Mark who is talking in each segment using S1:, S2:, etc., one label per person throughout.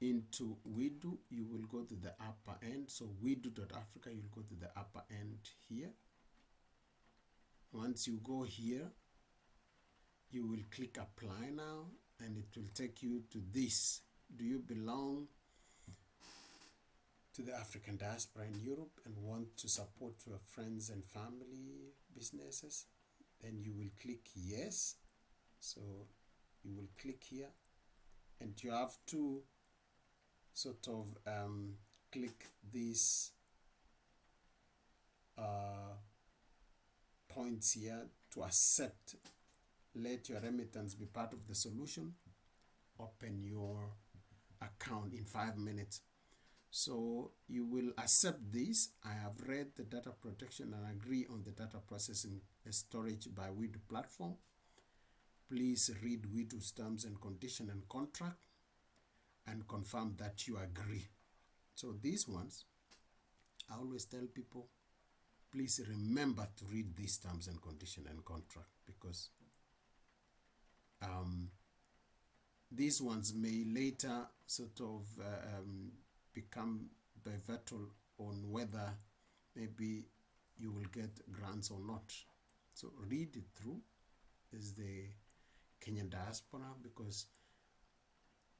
S1: into WIDU, you will go to the upper end. So WIDU.Africa, you'll go to the upper end here. Once you go here, you will click apply now, and it will take you to this. Do you belong to the African diaspora in Europe and want to support your friends and family businesses? Then you will click yes. So you will click here, and you have to sort of click these points here to accept. Let your remittance be part of the solution. Open your account in 5 minutes. So you will accept this. I have read the data protection and agree on the data processing storage by WIDU platform. Please read WIDU's terms and condition and contract and confirm that you agree. So these ones, I always tell people, please remember to read these terms and condition and contract, because these ones may later sort of become pivotal on whether maybe you will get grants or not. So read it through as the Kenyan diaspora, because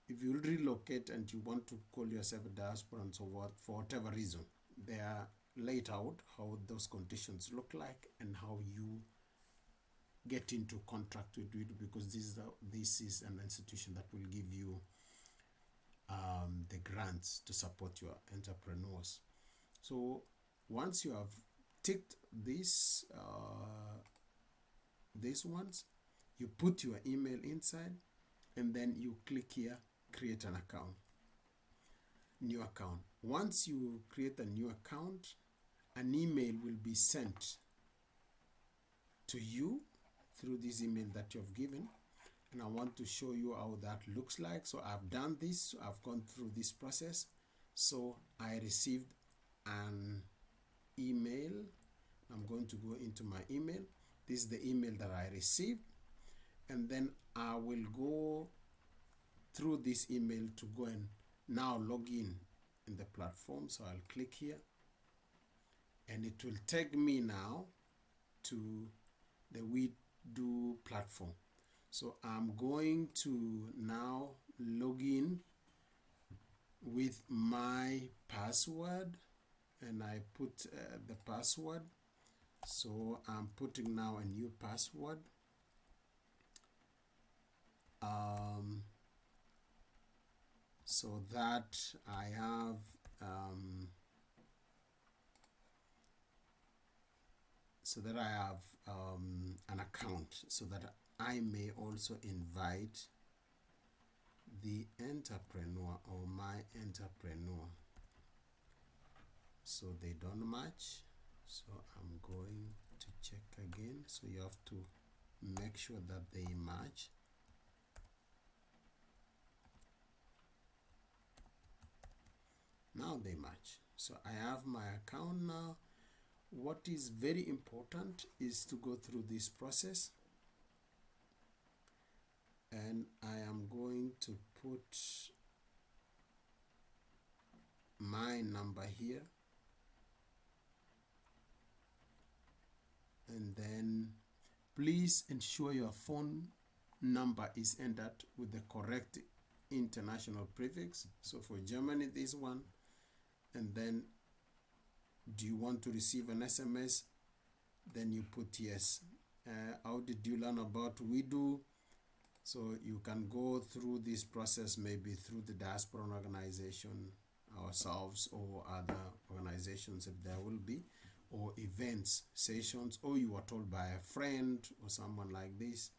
S1: if you relocate and you want to call yourself a diaspora and so what, for whatever reason, they are laid out how those conditions look like and how you get into contract with WIDU, because this is an institution that will give you the grants to support your entrepreneurs. So once you have ticked these ones, you put your email inside, and then you click here, create an account, new account. Once you create a new account, an email will be sent to you through this email that you have given, and I want to show you how that looks like. So I've done this, I've gone through this process. So I received an email. I'm going to go into my email. This is the email that I received, and then I will go through this email to go and now log in the platform. So I'll click here, and it will take me now to the WIDU platform. So I'm going to now log in with my password, and I put the password. So I'm putting now a new password. So that I have an account, so that I may also invite the entrepreneur or my entrepreneur. So they don't match. So I'm going to check again. So you have to make sure that they match. Now they match. So I have my account now. What is very important is to go through this process, and I am going to put my number here, and then please ensure your phone number is entered with the correct international prefix. So for Germany, this one, and then do you want to receive an SMS? Then you put yes. How did you learn about WIDU? So you can go through this process maybe through the Diaspora organization, ourselves, or other organizations if there will be, or events, sessions, or you are told by a friend or someone like this,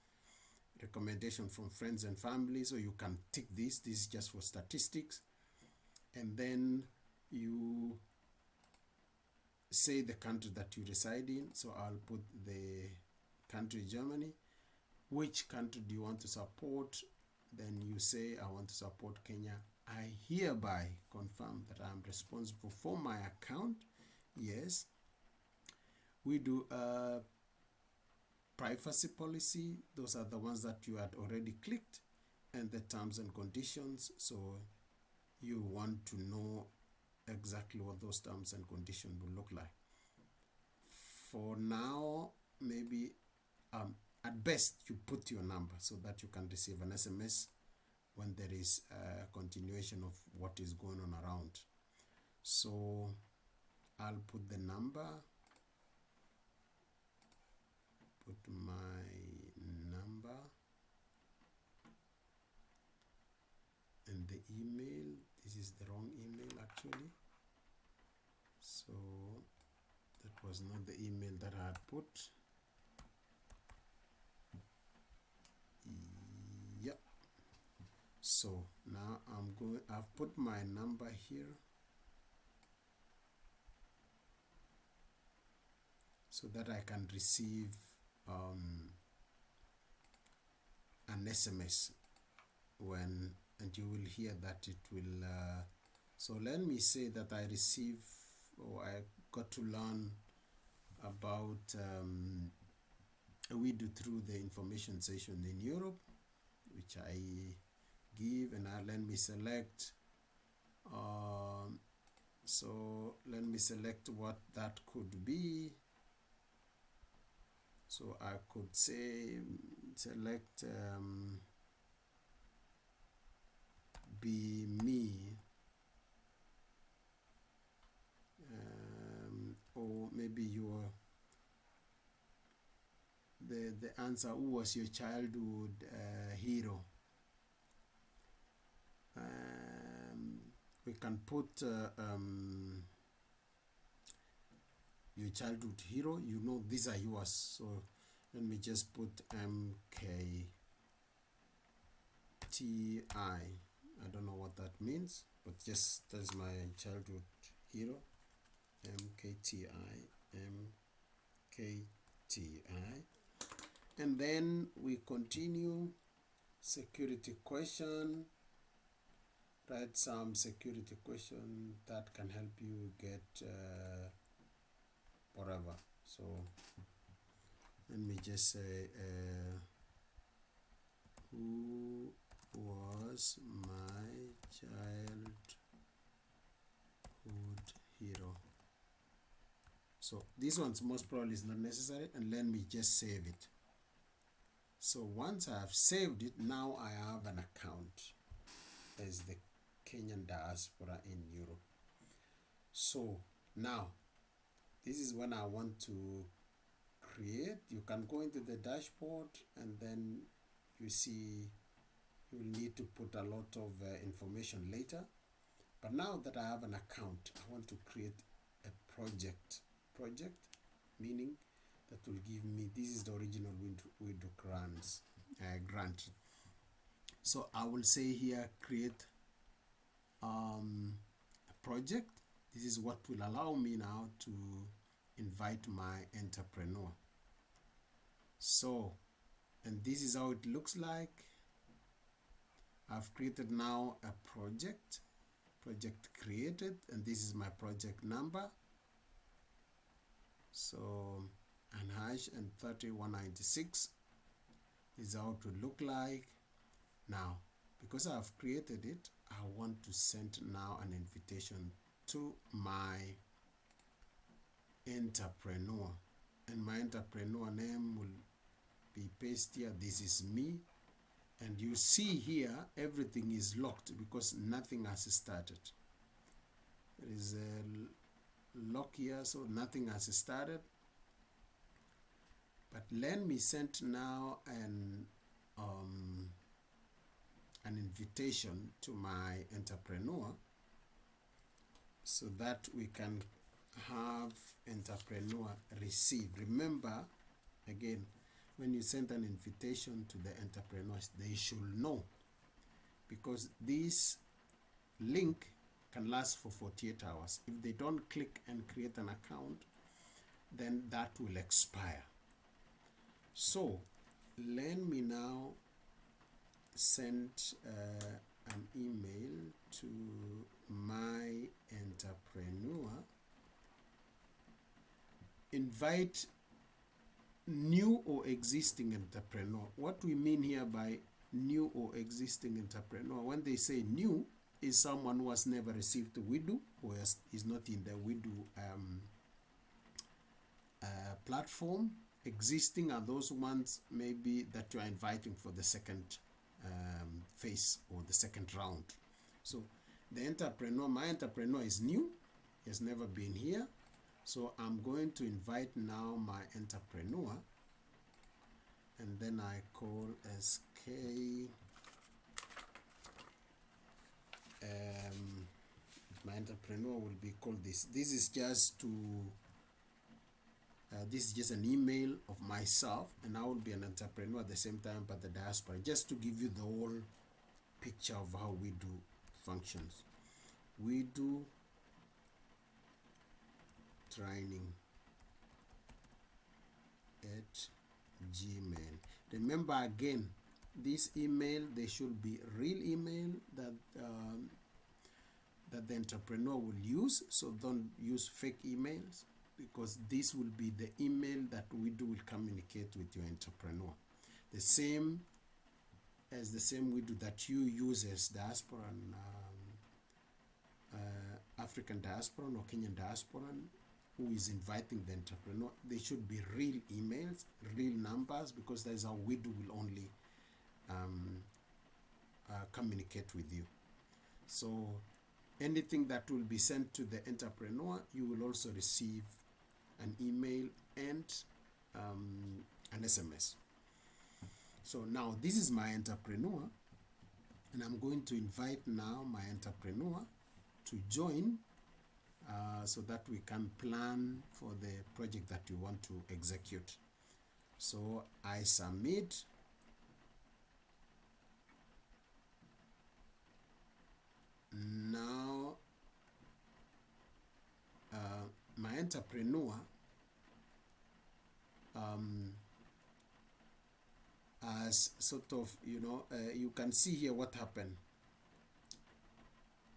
S1: recommendation from friends and family. So you can tick this. This is just for statistics. And then you say the country that you reside in. So I'll put the country Germany. Which country do you want to support? Then you say, I want to support Kenya. I hereby confirm that I'm responsible for my account. Yes. We do privacy policy, those are the ones that you had already clicked, and the terms and conditions. So you want to know exactly what those terms and conditions will look like. For now, maybe at best you put your number so that you can receive an SMS when there is a continuation of what is going on around. So I'll put the number, put my number, and the email. This is the wrong email actually, so that was not the email that I had put. Yep. So now I've put my number here so that I can receive an SMS when, and you will hear that it will so let me say that I receive, or I got to learn about WIDU through the information session in Europe, which I give, and let me select so let me select what that could be. So I could say select be me, or maybe your the answer, who was your childhood hero. We can put your childhood hero, you know these are yours. So let me just put MKTI. I don't know what that means, but just that's my childhood hero. MKTI. And then we continue. Security question. Write some security question that can help you get whatever. So let me just say who was my childhood hero. So this one's most probably is not necessary, and let me just save it. So once I have saved it, now I have an account as the Kenyan diaspora in Europe. So now this is when I want to create. You can go into the dashboard, and then you see you will need to put a lot of information later. But now that I have an account, I want to create a project, meaning that will give me, this is the original WIDU grant. So I will say here, create a project. This is what will allow me now to invite my entrepreneur. So, and this is how it looks like. I've created now a project created, and this is my project number. So, and hash and 3196 is how it would look like. Now, because I've created it, I want to send now an invitation to my entrepreneur, and my entrepreneur name will be pasted here. This is me, and you see here everything is locked because nothing has started. There is a lock here, so nothing has started. But let me send now an invitation to my entrepreneur so that we can have entrepreneur receive. Remember, again, when you send an invitation to the entrepreneurs, they should know, because this link can last for 48 hours. If they don't click and create an account, then that will expire. So let me now send an email to my entrepreneur. Invite new or existing entrepreneur. What we mean here by new or existing entrepreneur, when they say new, is someone who has never received WIDU or is not in the WIDU platform. Existing are those ones maybe that you are inviting for the second phase or the second round. So the entrepreneur, my entrepreneur is new, he has never been here. So I'm going to invite now my entrepreneur, and then I call SK. My entrepreneur will be called this. This is just to this is just an email of myself, and I will be an entrepreneur at the same time, but the diaspora, just to give you the whole picture of how WIDU functions. WIDU training at Gmail. Remember again, this email, they should be real email that that the entrepreneur will use. So don't use fake emails, because this will be the email that WIDU will communicate with your entrepreneur. The same as the same WIDU that you use as diaspora and African diaspora or Kenyan diaspora who is inviting the entrepreneur. They should be real emails, real numbers, because that is how WIDU will only communicate with you. So anything that will be sent to the entrepreneur, you will also receive an email and an SMS. So now this is my entrepreneur, and I'm going to invite now my entrepreneur to join so that we can plan for the project that you want to execute. So I submit. Now my entrepreneur as sort of, you can see here what happened.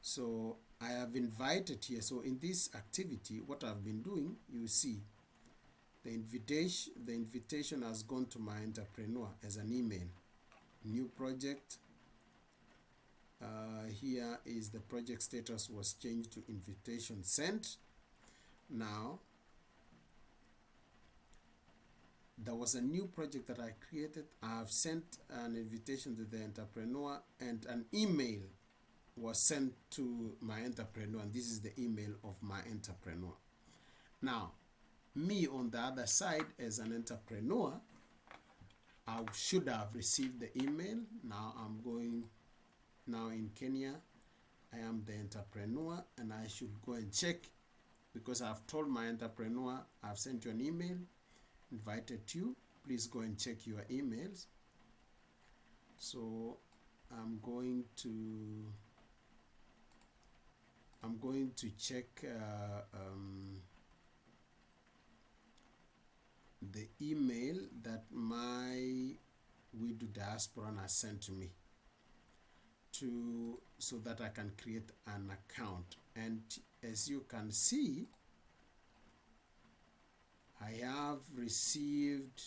S1: So I have invited here. So in this activity, what I've been doing, you see the invitation has gone to my entrepreneur as an email. New project. Here is the project status was changed to invitation sent. Now there was a new project that I created. I have sent an invitation to the entrepreneur, and an email was sent to my entrepreneur, and this is the email of my entrepreneur. Now, me on the other side as an entrepreneur, I should have received the email. Now I'm going, now in Kenya, I am the entrepreneur, and I should go and check, because I've told my entrepreneur, I've sent you an email, invited you, please go and check your emails. So I'm going to check the email that my WIDU diaspora has sent to me, so that I can create an account. And as you can see, I have received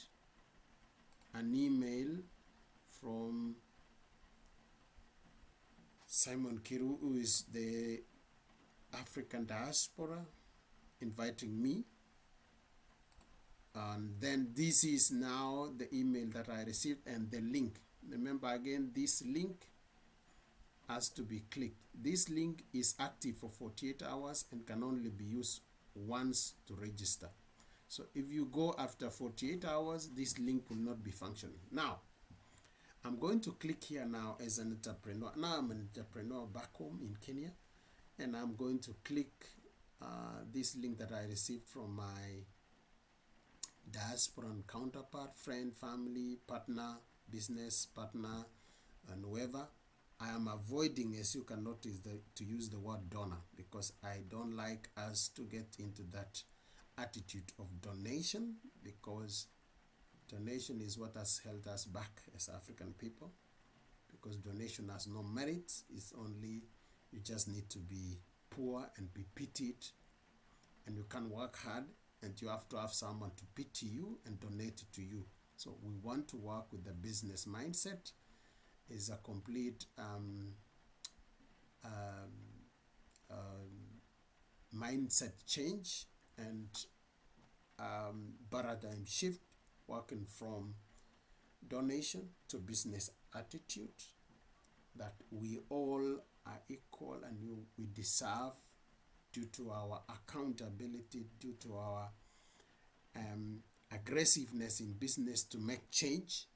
S1: an email from Simon Kiru, who is the African diaspora, inviting me. And then this is now the email that I received, and the link. Remember again, this link has to be clicked. This link is active for 48 hours and can only be used once to register. So if you go after 48 hours, this link will not be functioning. Now, I'm going to click here now as an entrepreneur. Now I'm an entrepreneur back home in Kenya, and I'm going to click this link that I received from my diasporan counterpart, friend, family, partner, business partner, and whoever. I am avoiding, as you can notice, to use the word donor, because I don't like us to get into that attitude of donation, because donation is what has held us back as African people, because donation has no merit. It's only, you just need to be poor and be pitied, and you can work hard and you have to have someone to pity you and donate to you. So we want to work with the business mindset. Is a complete mindset change and paradigm shift, working from donation to business attitude, that we all are equal and we deserve, due to our accountability, due to our aggressiveness in business to make change,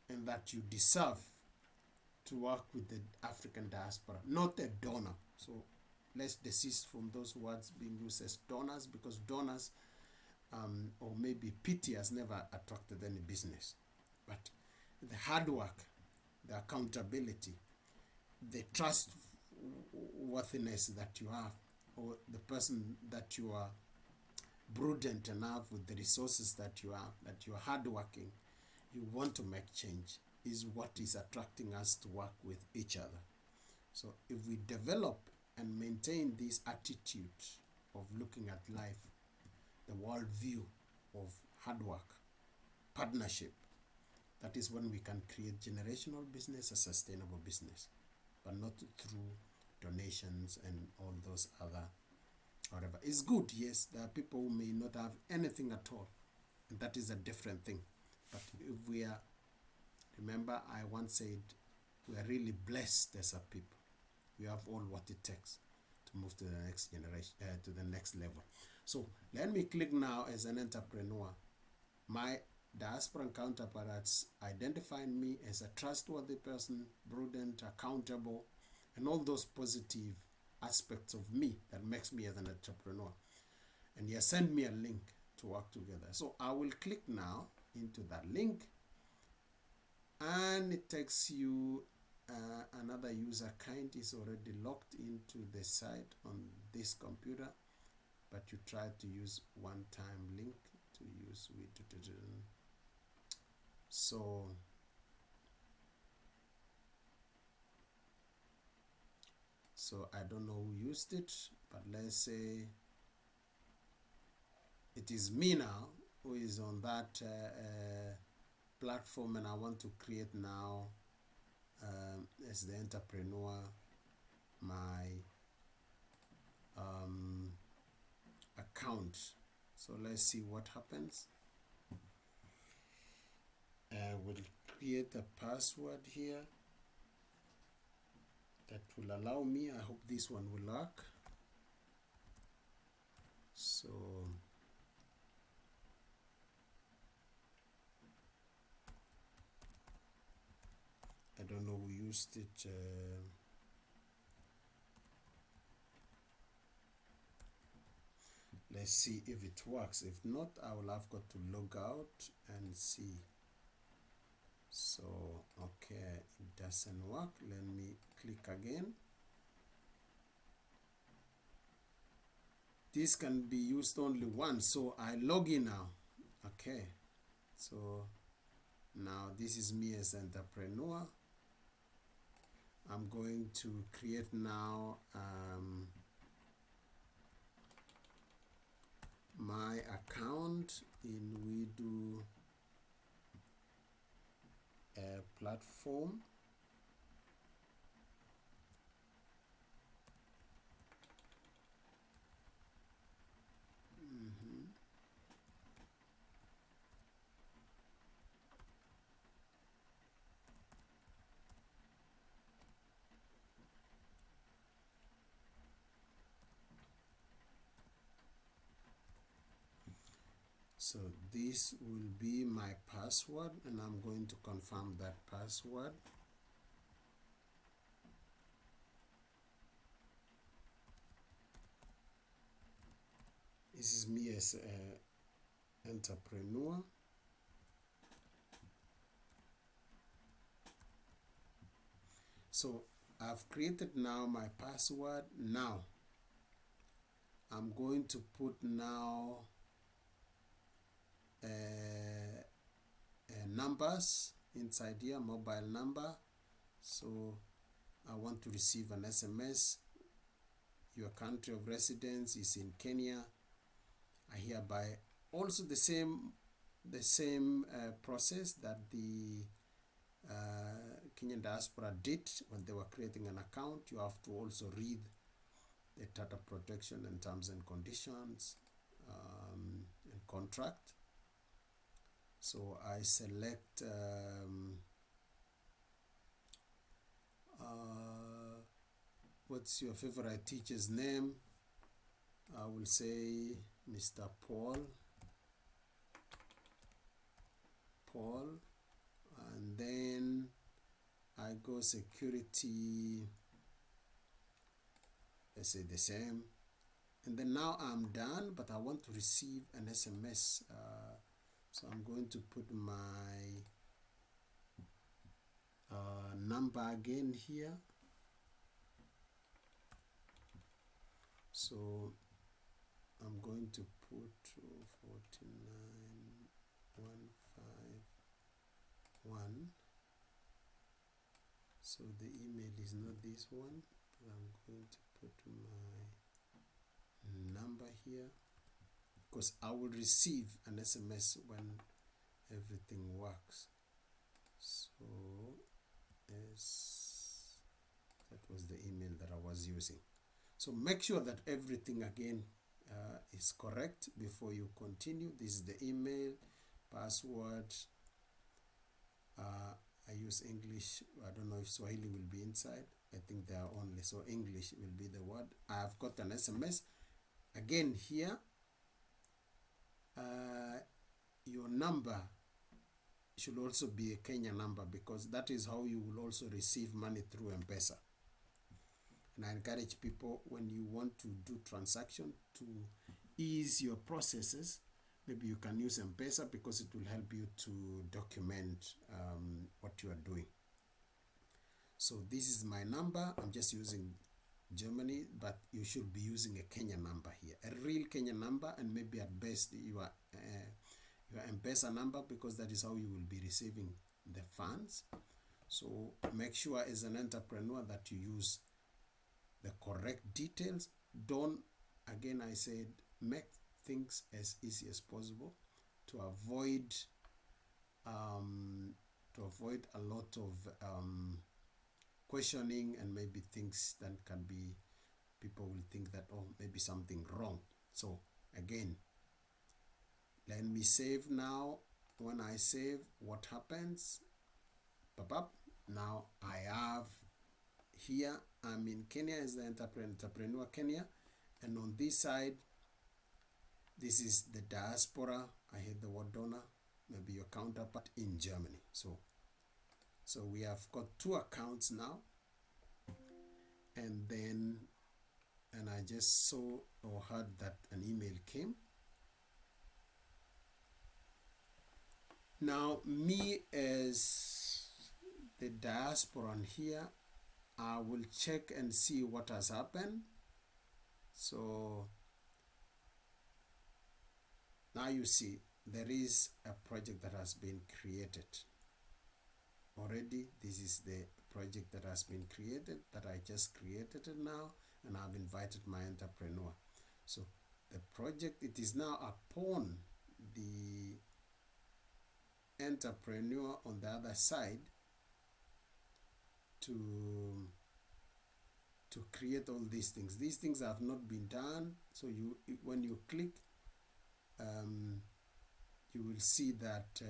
S1: and that you deserve to work with the African diaspora, not a donor. So let's desist from those words being used as donors, because donors or maybe pity has never attracted any business. But the hard work, the accountability, the trustworthiness that you have, or the person that you are prudent enough with the resources that you have, that you're hardworking, you want to make change, is what is attracting us to work with each other. So if we develop and maintain this attitude of looking at life, the world view of hard work, partnership, that is when we can create generational business, a sustainable business, but not through donations and all those other whatever. It's good, yes, there are people who may not have anything at all, and that is a different thing. But if we are, remember I once said, we are really blessed as a people. We have all what it takes to move to the next generation, to the next level. So let me click now as an entrepreneur. My diasporan counterparts identifying me as a trustworthy person, prudent, accountable, and all those positive aspects of me that makes me as an entrepreneur. And he has sent me a link to work together. So I will click now into that link, and it takes you another user account is already logged into the site on this computer, but you try to use one-time link to use WIDU. So I don't know who used it, but let's say it is me now who is on that platform, and I want to create now as the entrepreneur my account. So let's see what happens. We'll create a password here that will allow me. I hope this one will work. So I don't know who used it. Let's see if it works. If not, I will have got to log out and see. So okay, it doesn't work. Let me click again. This can be used only once, so I log in now. Okay, so now this is me as an entrepreneur. I'm going to create now my account in WIDU platform. So this will be my password, and I'm going to confirm that password. This is me as an entrepreneur. So I've created now my password. Now I'm going to put now numbers inside here, mobile number. So I want to receive an SMS. Your country of residence is in Kenya. I hereby also the same process that the Kenyan diaspora did when they were creating an account. You have to also read the data protection and terms and conditions and contract. So I select what's your favorite teacher's name? I will say Mr. Paul, and then I go security, let's say the same, and then now I'm done, but I want to receive an SMS, so I'm going to put my number again here. So I'm going to put 49151. So the email is not this one, but I'm going to put my number here, because I will receive an SMS when everything works. So that was the email that I was using. So make sure that everything again is correct before you continue. This is the email, password. I use English. I don't know if Swahili will be inside. I think they are only, so English will be the word. I have got an SMS. Again here, your number should also be a Kenya number, because that is how you will also receive money through M-Pesa. And I encourage people, when you want to do transaction, to ease your processes, maybe you can use M-Pesa, because it will help you to document what you are doing. So this is my number. I'm just using Germany, but you should be using a Kenya number here, a real Kenya number, and maybe at best your M-Pesa number, because that is how you will be receiving the funds. So make sure as an entrepreneur that you use the correct details. Don't, again I said, make things as easy as possible to avoid a lot of questioning, and maybe things that can be, people will think that, oh, maybe something wrong. So again, let me save now. When I save, what happens? Pop up. Now I have here, I'm in Kenya as the entrepreneur Kenya, and on this side, this is the diaspora. I hate the word donor, maybe your counterpart in Germany. So we have got two accounts now, and I just saw or heard that an email came. Now me as the diaspora here, I will check and see what has happened. So now you see there is a project that has been created already. This is the project that has been created, that I just created it now, and I've invited my entrepreneur. So the project, it is now upon the entrepreneur on the other side to create all these things. These things have not been done. So when you click, you will see that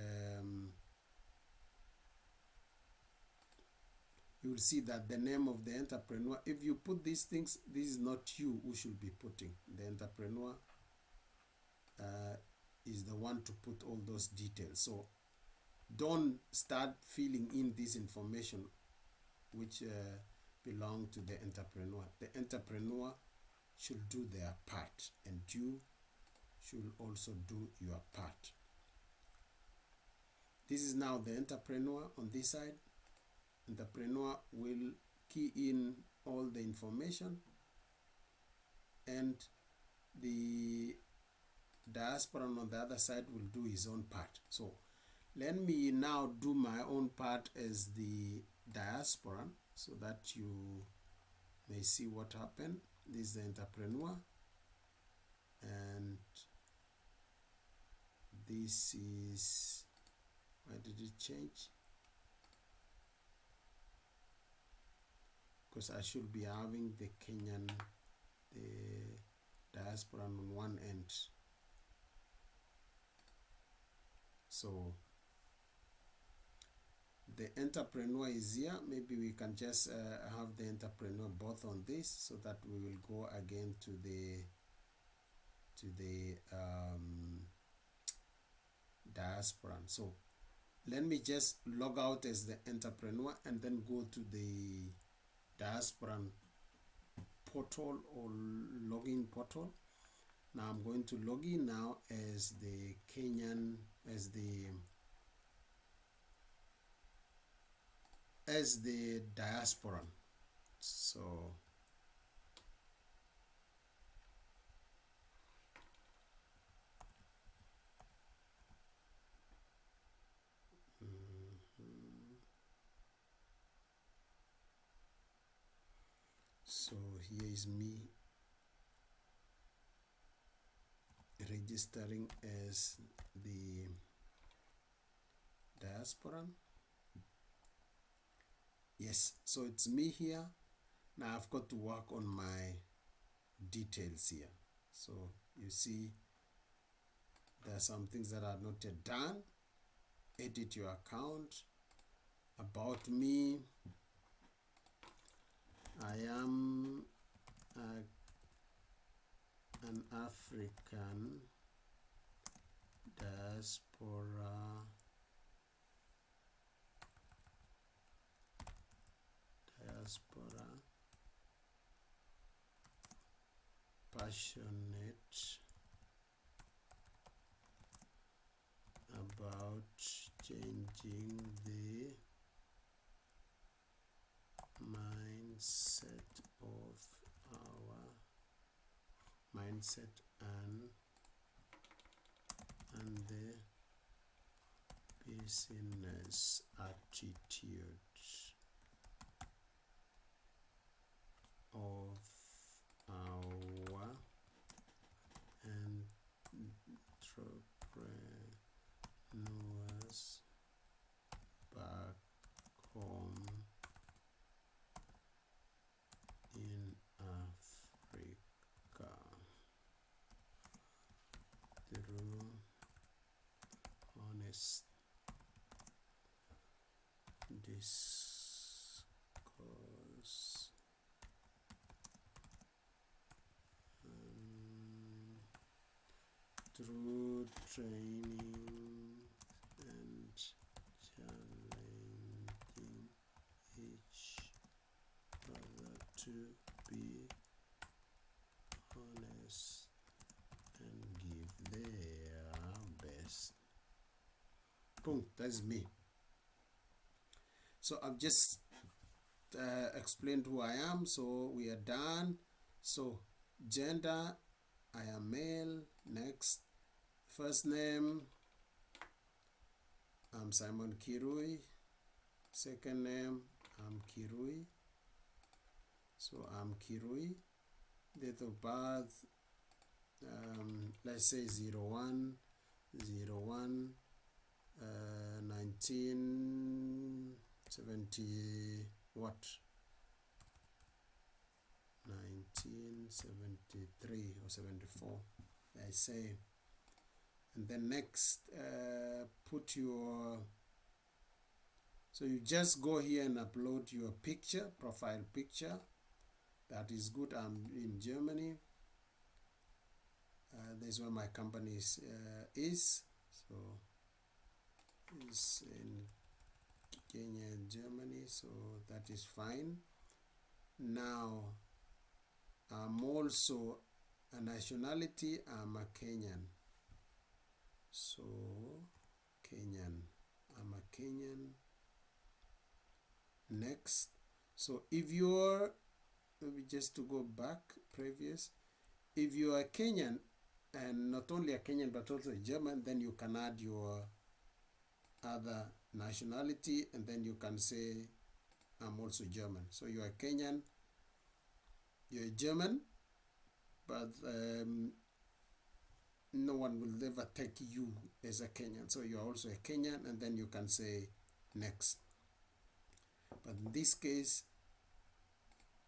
S1: the name of the entrepreneur, if you put these things, this is not you who should be putting. The entrepreneur is the one to put all those details. So don't start filling in this information which belong to the entrepreneur. The entrepreneur should do their part, and you should also do your part. This is now the entrepreneur on this side. Entrepreneur will key in all the information, and the diaspora on the other side will do his own part. So let me now do my own part as the diaspora, so that you may see what happened. This is the entrepreneur, and this is, why did it change? Because I should be having the Kenyan, the diaspora on one end. So the entrepreneur is here. Maybe we can just have the entrepreneur both on this, so that we will go again to the diaspora. So let me just log out as the entrepreneur and then go to the diaspora portal or login portal. Now I'm going to log in now as the Kenyan, as the diaspora. So so here is me registering as the diaspora. Yes, so it's me here. Now I've got to work on my details here. So you see there are some things that are not yet done. Edit your account. About me, I am an African diaspora passionate about changing the mindset and the business attitude of our entrepreneurs back home in Africa through honest discourse through training and challenging each other to be honest and give their best. Boom, that's me. So I've just explained who I am, so we are done. So gender, I am male. Next, first name, I'm Simon Kirui. Second name, I'm Kirui. So I'm Kirui. Date of birth, let's say 1970 what? 1973 or 74, I say. And then next, put your, so you just go here and upload your picture, profile picture. That is good. I'm in Germany. This is where my company is. So it's in Kenya and Germany, so that is fine. Now I'm also a nationality, I'm a Kenyan. So Kenyan, I'm a Kenyan. Next, so if you're, maybe just to go back previous, if you are Kenyan and not only a Kenyan but also a German, then you can add your other nationality and then you can say I'm also German. So you are Kenyan, you're German, but no one will ever take you as a Kenyan. So you're also a Kenyan, and then you can say next. But in this case,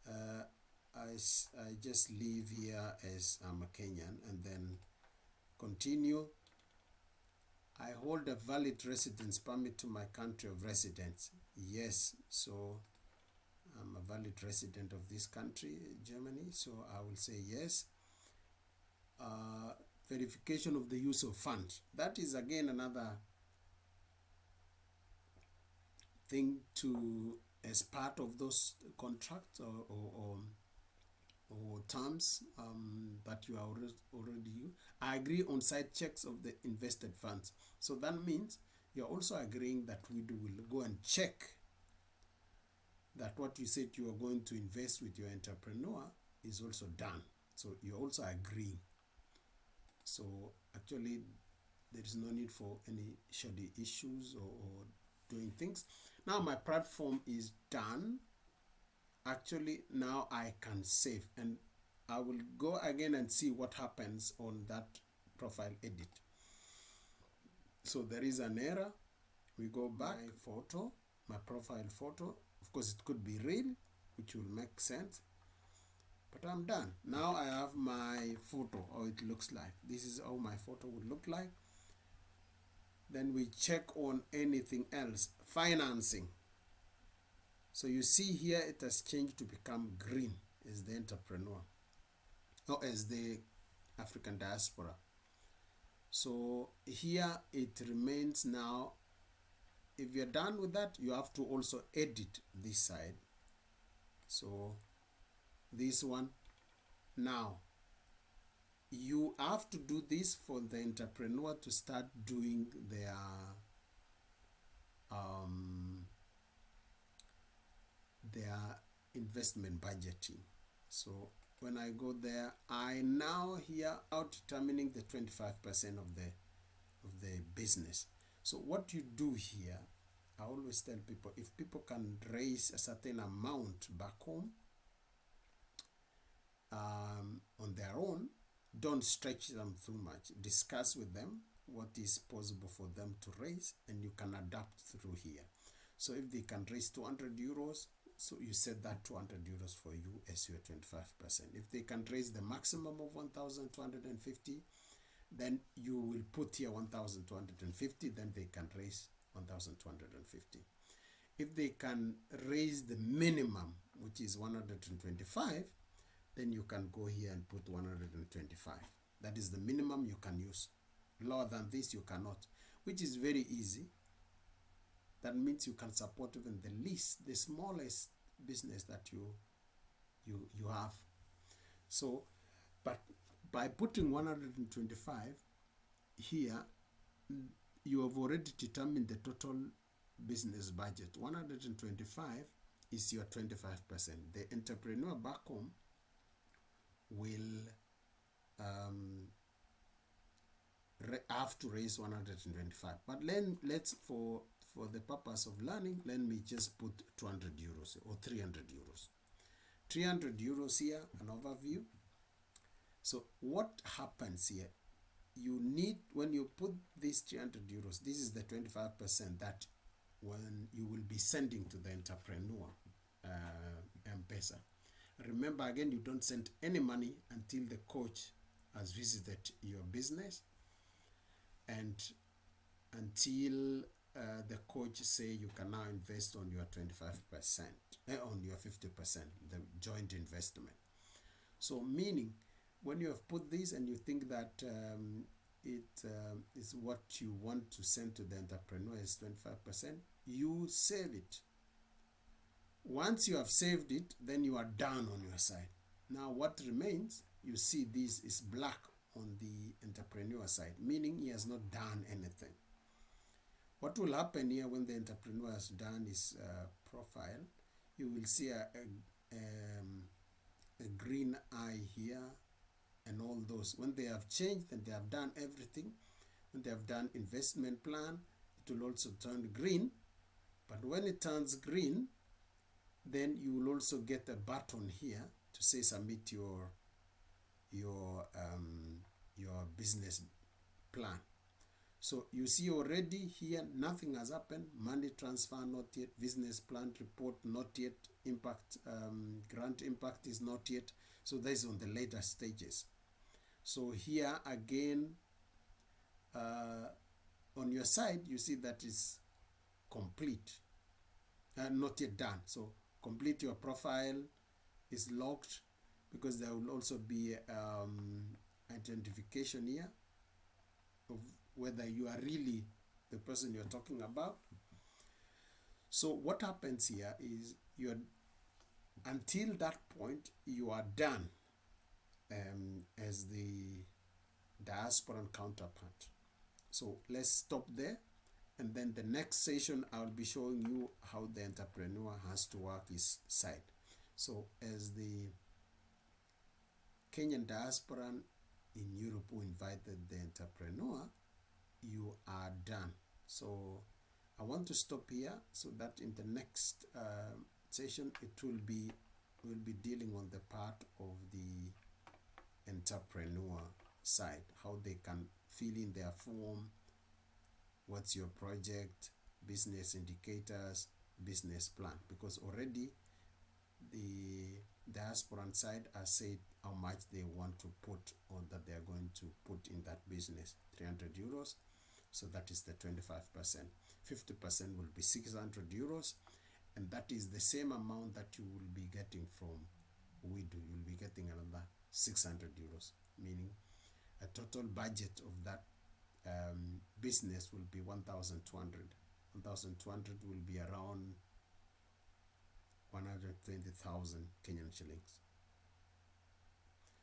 S1: I just leave here as I'm a Kenyan, and then continue. I hold a valid residence permit to my country of residence. Yes, so I'm a valid resident of this country, Germany, so I will say yes. Verification of the use of funds. That is again another thing to, as part of those contracts or terms that you are already. I agree on side checks of the invested funds. So that means you're also agreeing that WIDU will go and check that what you said you are going to invest with your entrepreneur is also done. So you're also agreeing. So actually there is no need for any shoddy issues or doing things. Now my platform is done. Actually now I can save, and I will go again and see what happens on that profile edit. So there is an error. We go back, my photo, my profile photo. Of course it could be real, which will make sense, but I'm done. Now I have my photo, how it looks like. This is how my photo would look like. Then we check on anything else. Financing. So you see here it has changed to become green as the entrepreneur, or as the African diaspora. So here it remains now. If you're done with that, you have to also edit this side. So this one, now you have to do this for the entrepreneur to start doing their investment budgeting. So when I go there, I now here out determining the 25% of the business. So what you do here, I always tell people, if people can raise a certain amount back home on their own, don't stretch them too much. Discuss with them what is possible for them to raise, and you can adapt through here. So if they can raise 200 euros, so you set that 200 euros for you as your 25%. If they can raise the maximum of 1,250, then you will put here 1,250, then they can raise 1,250. If they can raise the minimum, which is 125, then you can go here and put 125. That is the minimum you can use. Lower than this you cannot, which is very easy. That means you can support even the least, the smallest business that you have. So, but by putting 125 here, you have already determined the total business budget. 125 is your 25%. The entrepreneur back home will have to raise 125. But let's for the purpose of learning, let me just put 200 euros or 300 euros. 300 euros here, an overview. So what happens here? You need, when you put these 300 euros, this is the 25% that when you will be sending to the entrepreneur M-Pesa. Remember again, you don't send any money until the coach has visited your business, and until the coach say you can now invest on your 25%, on your 50%, the joint investment. So meaning, when you have put this and you think that it is what you want to send to the entrepreneur is 25%, you save it. Once you have saved it, then you are done on your side. Now what remains, you see this is black on the entrepreneur side, meaning he has not done anything. What will happen here when the entrepreneur has done his profile, you will see a green eye here and all those. When they have changed and they have done everything, when they have done investment plan, it will also turn green. But when it turns green, then you will also get a button here to say submit your your business plan. So you see already here, nothing has happened. Money transfer not yet. Business plan report not yet. Impact, grant impact is not yet. So that is on the later stages. So here again, on your side, you see that is complete, not yet done. So complete your profile is locked, because there will also be identification here of whether you are really the person you're talking about. So what happens here is until that point you are done as the diasporan counterpart. So let's stop there, and then the next session I'll be showing you how the entrepreneur has to work his side. So as the Kenyan diasporan in Europe who invited the entrepreneur, you are done. So I want to stop here so that in the next session we'll be dealing on the part of the entrepreneur side, how they can fill in their form, what's your project, business indicators, business plan, because already the diasporan side has said how much they want to put, or that they are going to put in that business, 300 euros. So that is the 25%. 50% will be 600 euros, and that is the same amount that you will be getting from WIDU. You'll be getting another 600 euros, meaning a total budget of that business will be 1,200. 1,200 will be around 120,000 Kenyan shillings.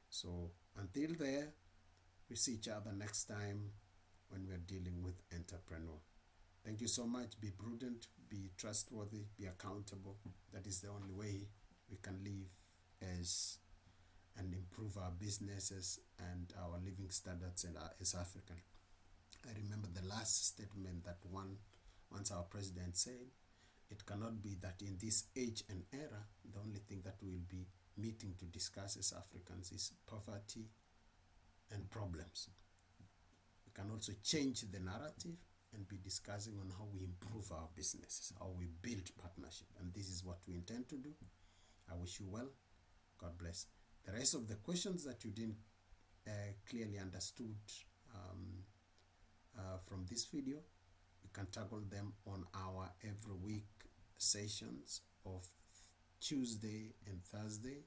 S1: So until there, we see each other next time when we're dealing with entrepreneur. Thank you so much. Be prudent, be trustworthy, be accountable. That is the only way we can live and improve our businesses and our living standards as African. I remember the last statement that once our president said, it cannot be that in this age and era, the only thing that we'll be meeting to discuss as Africans is poverty and problems. We can also change the narrative and be discussing on how we improve our businesses, how we build partnership. And this is what we intend to do. I wish you well. God bless. The rest of the questions that you didn't clearly understood from this video, you can tackle them on our every week sessions of Tuesday and Thursday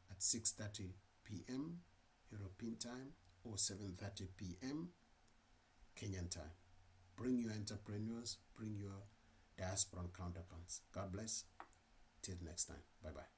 S1: at 6:30 p.m. European time or 7:30 p.m. Kenyan time. Bring your entrepreneurs, bring your diasporan counterparts. God bless. Till next time. Bye-bye.